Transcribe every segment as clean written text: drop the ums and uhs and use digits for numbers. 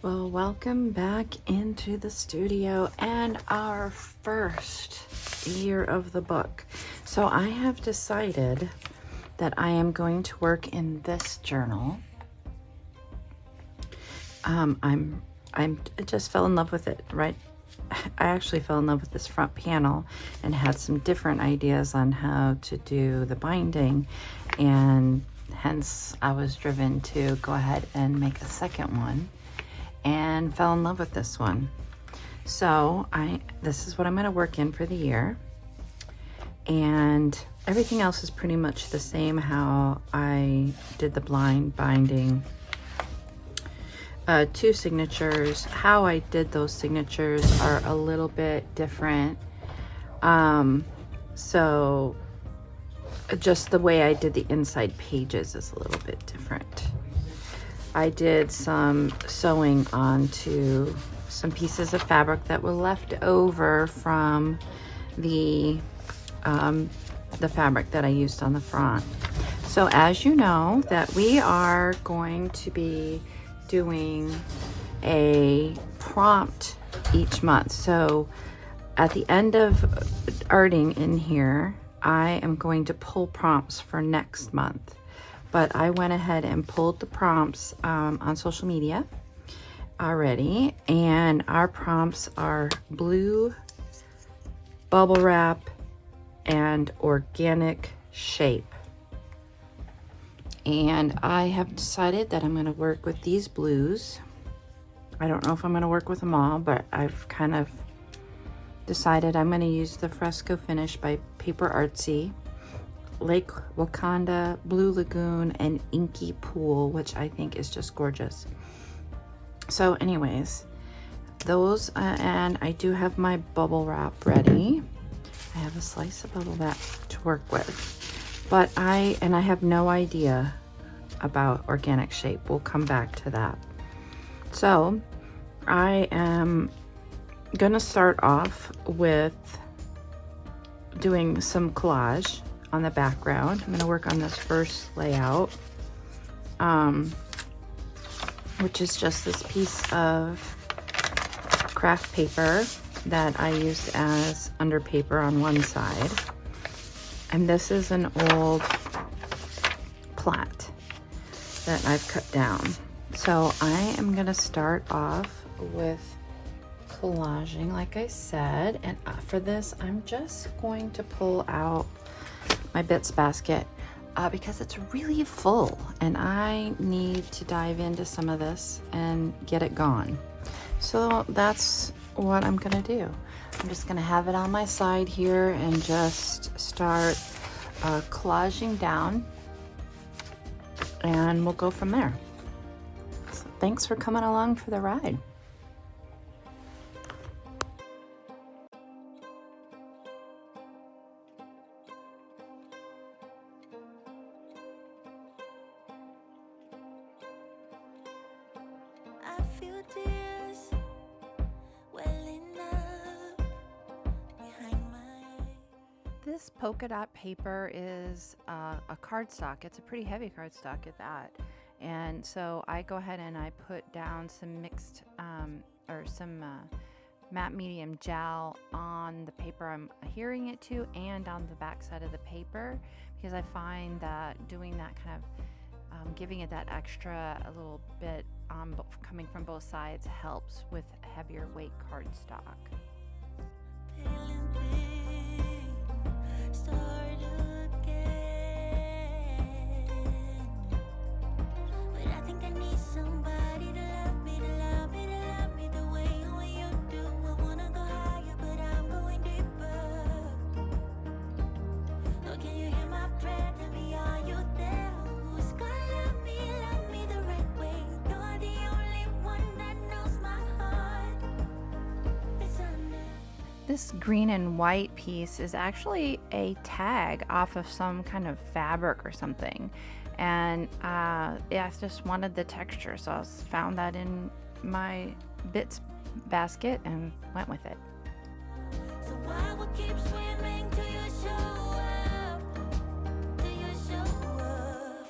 Well, welcome back into the studio and our first year of the book. So I have decided that I am going to work in this journal. I just fell in love with it, right? I actually fell in love with this front panel and had some different ideas on how to do the binding, and hence I was driven to go ahead and make a second one, and fell in love with this one. So this is what I'm going to work in for the year, and everything else is pretty much the same how I did the blind binding. 2 signatures. How I did those signatures are a little bit different. So just the way I did the inside pages is a little bit different. I did some sewing onto some pieces of fabric that were left over from the fabric that I used on the front. So as you know, that we are going to be doing a prompt each month. So at the end of arting in here, I am going to pull prompts for next month. But I went ahead and pulled the prompts on social media already, and our prompts are blue, bubble wrap, and organic shape. And I have decided that I'm going to work with these blues. I don't know if I'm going to work with them all, but I've kind of decided I'm going to use the Fresco Finish by Paper Artsy, Lake Wakanda, Blue Lagoon, and Inky Pool, which I think is just gorgeous. So anyways, those, and I do have my bubble wrap ready. I have a slice of bubble wrap to work with. But I have no idea about organic shape. We'll come back to that. So I am gonna start off with doing some collage on the background. I'm gonna work on this first layout, which is just this piece of craft paper that I used as under paper on one side. And this is an old plat that I've cut down. So I am gonna start off with collaging, like I said. And for this, I'm just going to pull out my bits basket because it's really full and I need to dive into some of this and get it gone. So that's what I'm gonna do. I'm just gonna have it on my side here and just start collaging down, and we'll go from there. So thanks for coming along for the ride. I feel tears welling up behind my eyes. This polka dot paper is a cardstock. It's a pretty heavy cardstock at that. And so I go ahead and I put down some mixed matte medium gel on the paper I'm adhering it to and on the back side of the paper, because I find that doing that kind of giving it that extra a little bit coming from both sides helps with heavier weight cardstock. Feeling big, start again. But I think I need somebody to love me, to love me, to love me the way only you do. I wanna go higher, but I'm going deeper. Oh, can you hear my prayer? Tell me, are you there? Who's gonna love me the right way? You're the only one that knows my heart. It's under. This green and white piece is actually a tag off of some kind of fabric or something, and I just wanted the texture, so I found that in my bits basket and went with it. So I will keep swimming till you show up, till you show up.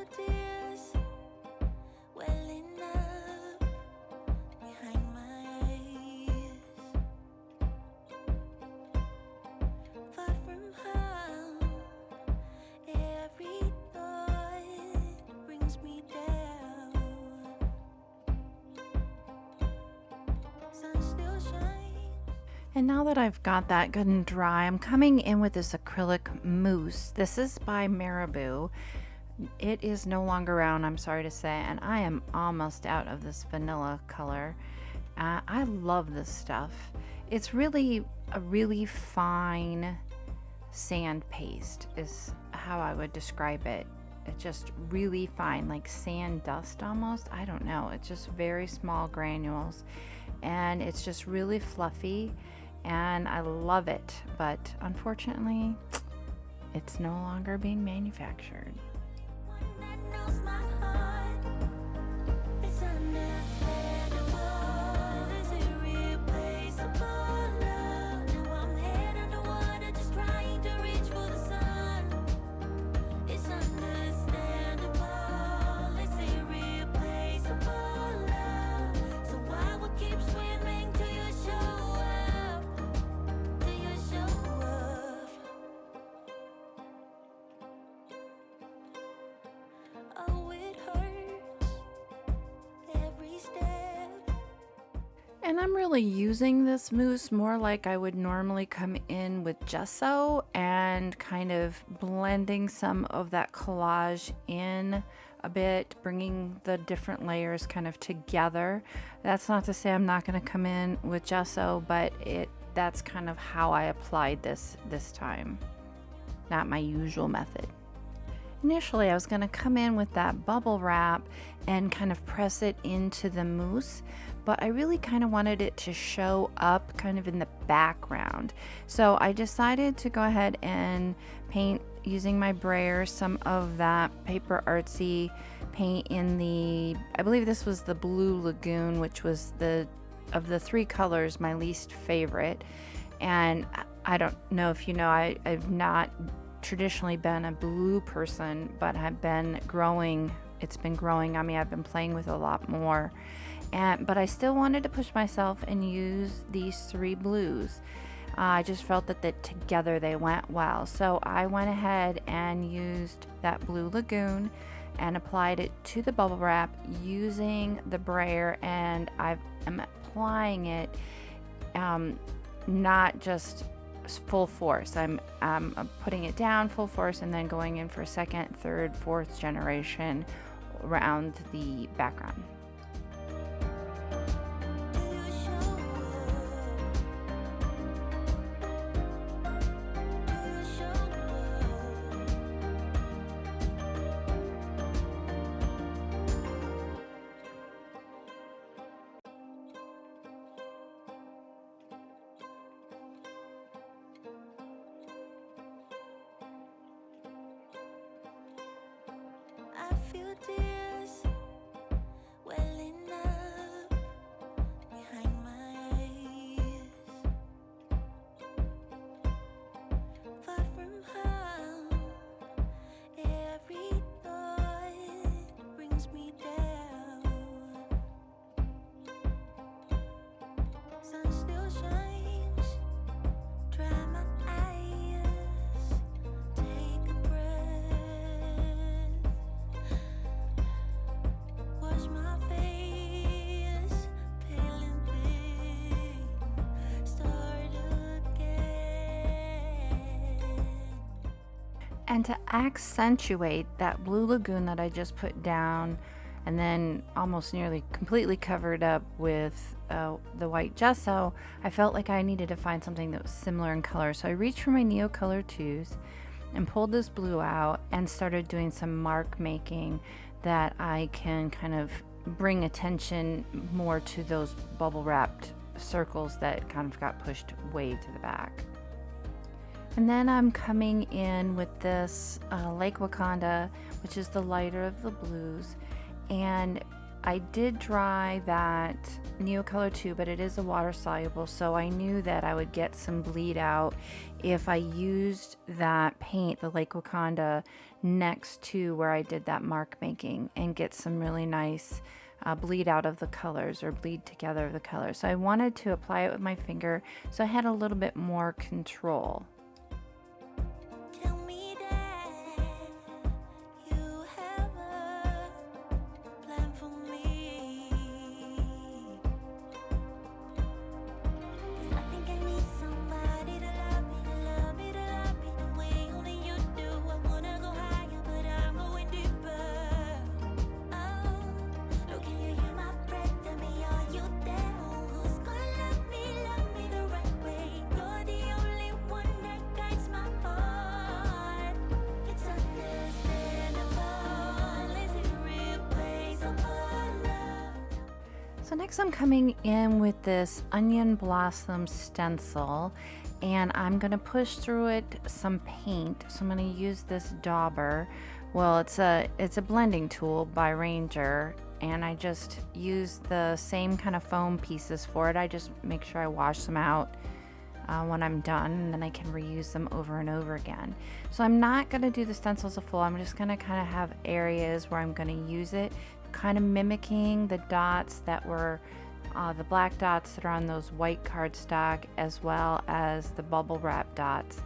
feel tears welling up behind my eyes. Far from home, every thought brings me down. Sun still shines. And now that I've got that good and dry, I'm coming in with this acrylic mousse. This is by Marabu. It is no longer around, I'm sorry to say, and I am almost out of this vanilla color. I love this stuff. It's really a really fine sand paste is how I would describe it. It's just really fine, like sand dust almost. I don't know. It's just very small granules, and it's just really fluffy, and I love it. But unfortunately, it's no longer being manufactured. One that knows my heart. It's understandable. It's irreplaceable love. Now I'm head underwater, just trying to reach for the sun. It's understandable. It's irreplaceable love. So I will keep swimming till you show up. Till you show up. Oh, it hurts every step. And I'm really using this mousse more like I would normally come in with gesso and kind of blending some of that collage in a bit, bringing the different layers kind of together. That's not to say I'm not going to come in with gesso, but that's kind of how I applied this time. Not my usual method. Initially, I was going to come in with that bubble wrap and kind of press it into the mousse, but I really kind of wanted it to show up kind of in the background. So I decided to go ahead and paint using my brayer some of that Paper Artsy paint in the, I believe this was the Blue Lagoon, which was of the three colors, my least favorite. And I don't know if you know, I've not traditionally been a blue person, but I've been growing, it's been growing on me. I've been playing with a lot more, but I still wanted to push myself and use these three blues. I just felt that together they went well, so I went ahead and used that Blue Lagoon and applied it to the bubble wrap using the brayer, and I am applying it not just full force. I'm putting it down full force and then going in for second, third, fourth generation around the background. Till you show up. Till you show up. I feel tears welling up behind my eyes. Far from home, every thought brings me down. Sun still shines. Dry my eyes. Take a breath. Wash my face, pale and thin. Start again. And to accentuate that Blue Lagoon that I just put down and then almost nearly completely covered up with the white gesso, I felt like I needed to find something that was similar in color. So I reached for my Neo Color 2s and pulled this blue out and started doing some mark making that I can kind of bring attention more to those bubble wrapped circles that kind of got pushed way to the back. And then I'm coming in with this Lake Wakanda, which is the lighter of the blues, and I did dry that Neocolor too, but it is a water soluble, so I knew that I would get some bleed out if I used that paint, the Lake Wakanda, next to where I did that mark making, and get some really nice bleed out of the colors, or bleed together of the colors. So I wanted to apply it with my finger so I had a little bit more control. Tell me that you have a plan for me. 'Cause I think I need somebody to love me, to love me, to love me the way only you do. I wanna go higher, but I'm going deeper. Oh, look, can you hear my breath? Tell me, are you there? Who's gonna love me the right way? You're the only one that guides my heart. It's understandable, is irreplaceable love. So next I'm coming in with this onion blossom stencil, and I'm gonna push through it some paint. So I'm gonna use this dauber. Well, it's a blending tool by Ranger, and I just use the same kind of foam pieces for it. I just make sure I wash them out when I'm done, and then I can reuse them over and over again. So I'm not gonna do the stencils a full. I'm just gonna kind of have areas where I'm gonna use it, kind of mimicking the dots that were the black dots that are on those white cardstock, as well as the bubble wrap dots,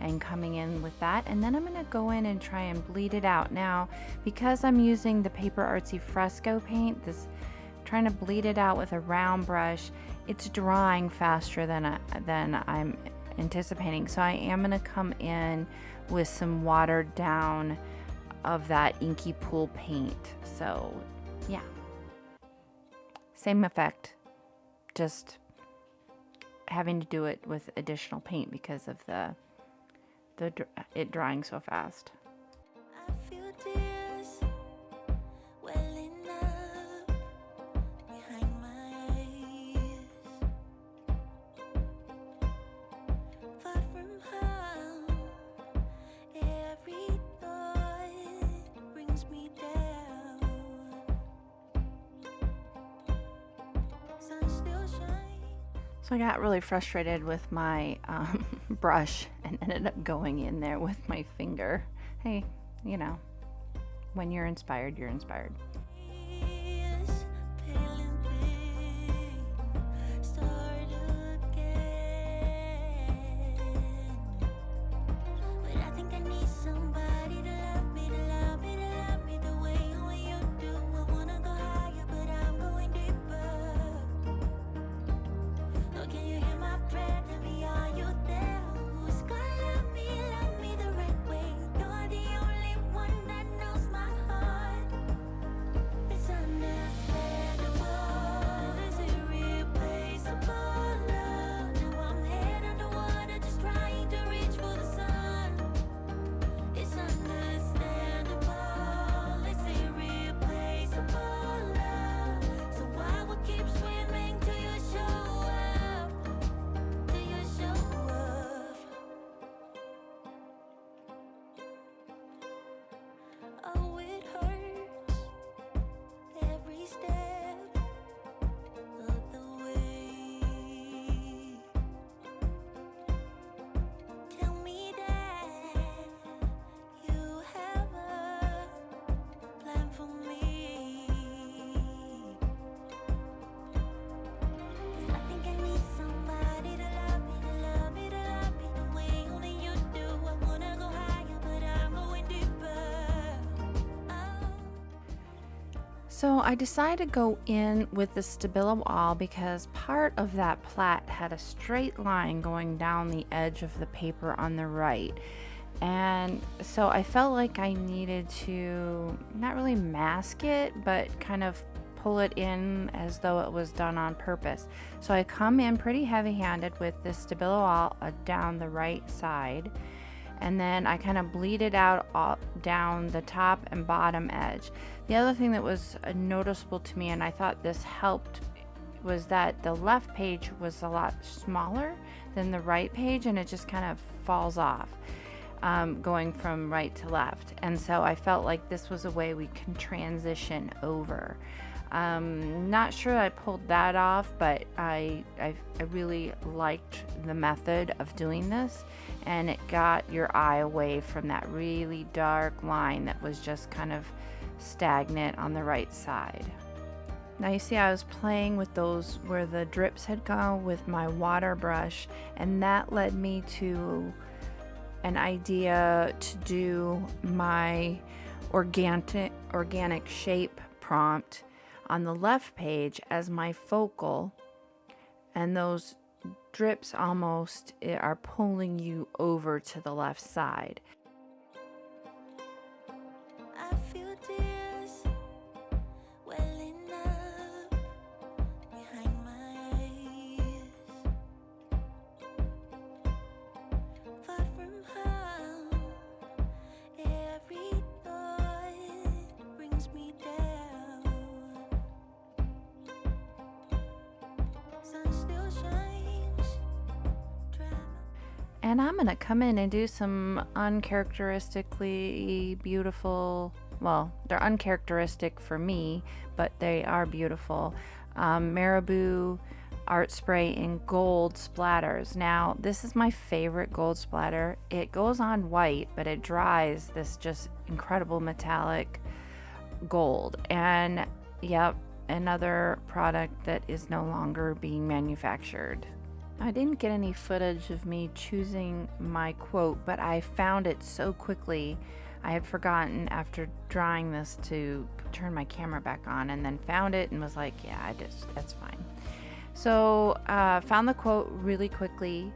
and coming in with that. And then I'm going to go in and try and bleed it out. Now, because I'm using the Paper Artsy Fresco paint, trying to bleed it out with a round brush, it's drying faster than I'm anticipating. So I am going to come in with some watered down of that inky pool paint. So yeah, same effect, just having to do it with additional paint because of it drying so fast. I feel tears welling up behind my eyes. Far from home, every thought brings me down. Sun still shines. So I got really frustrated with my brush and ended up going in there with my finger. Hey, you know, when you're inspired, you're inspired. Is pale and thin, start again. But I think I need somebody to love me, to love me, to love me the way only you do. I wanna go higher, but I'm going deeper. Look, can you hear my breath? Tell me, are you there? Who's gonna love me the right way? You're the only one that knows my heart. It's understandable, it's irreplaceable love. Now I'm head underwater, just trying to reach for the sun. It's understandable, it's irreplaceable love. So I will keep swimming till you show up, till you show up. Oh, it hurts every step of the way. Tell me that you have a plan for me. 'Cause I think I need somebody to love me, to love me, to love me the way only you do. I wanna go higher, but I'm going deeper. Oh. So I decided to go in with the Stabilo All because part of that plait had a straight line going down the edge of the paper on the right. And so I felt like I needed to not really mask it, but kind of pull it in as though it was done on purpose. So I come in pretty heavy-handed with the Stabilo All down the right side, and then I kind of bleed it out all down the top and bottom edge. The other thing that was noticeable to me, and I thought this helped, was that the left page was a lot smaller than the right page, and it just kind of falls off going from right to left. And so I felt like this was a way we can transition over. Not sure I pulled that off, but I really liked the method of doing this, and it got your eye away from that really dark line that was just kind of stagnant on the right side. Now you see I was playing with those where the drips had gone with my water brush, and that led me to an idea to do my organic shape prompt on the left page as my focal, and those drips almost are pulling you over to the left side. I feel tears welling up behind my eyes. Far from home, every thought brings me down. Sun still shines. And I'm gonna come in and do some uncharacteristically beautiful, well, they're uncharacteristic for me, but they are beautiful, Marabu Art Spray in gold splatters. Now, this is my favorite gold splatter. It goes on white, but it dries this just incredible metallic gold. And yep, another product that is no longer being manufactured. I didn't get any footage of me choosing my quote, but I found it so quickly. I had forgotten after drawing this to turn my camera back on, and then found it and was like, yeah, that's fine. So found the quote really quickly,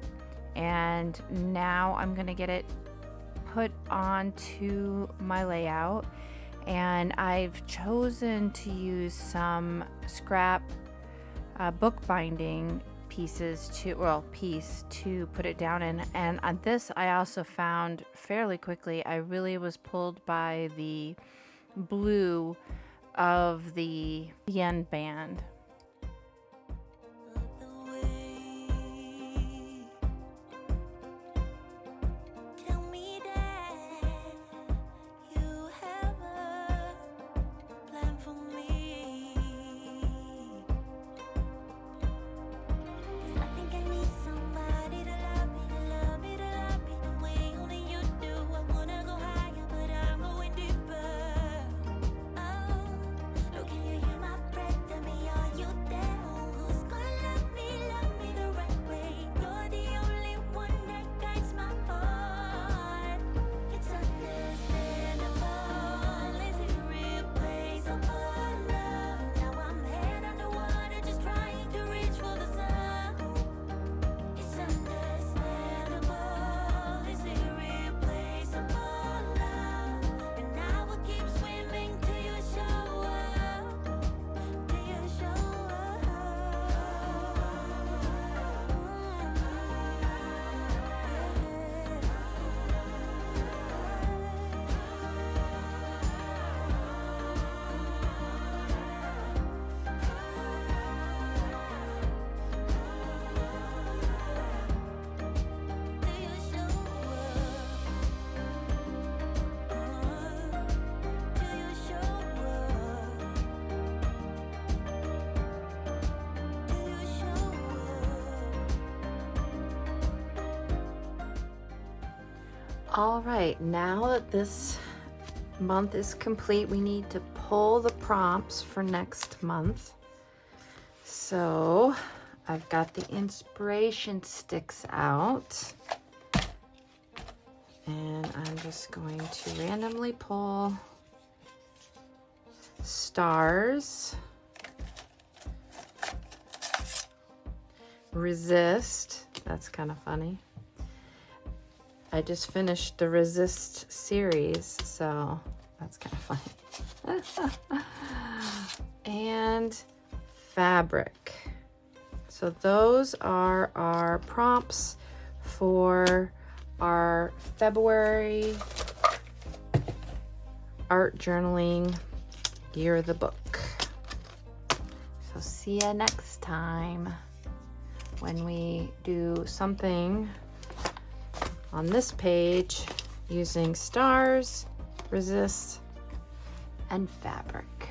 and now I'm gonna get it put onto my layout. And I've chosen to use some scrap bookbinding piece to put it down in. And on this I also found fairly quickly, I really was pulled by the blue of the end band. Tell me that you have a plan for me. 'Cause I think I need somebody to love me, to love me, to love me the way only you do. I wanna go higher, but I'm going deeper. Oh, look, can you hear my breath? Tell me, are you there? Who's gonna love me the right way? You're the only one that guides my heart. It's understandable, it's irreplaceable love. Now I'm head underwater, just trying to reach for the sun. It's understandable, it's irreplaceable love. And I will keep swimming till you show up, till you show All right, now that this month is complete, we need to pull the prompts for next month. So I've got the inspiration sticks out, and I'm just going to randomly pull stars, resist, that's kind of funny. I just finished the resist series, so that's kind of funny. And fabric. So those are our prompts for our February art journaling year of the book. So see ya next time when we do something on this page using stars, resist, and fabric.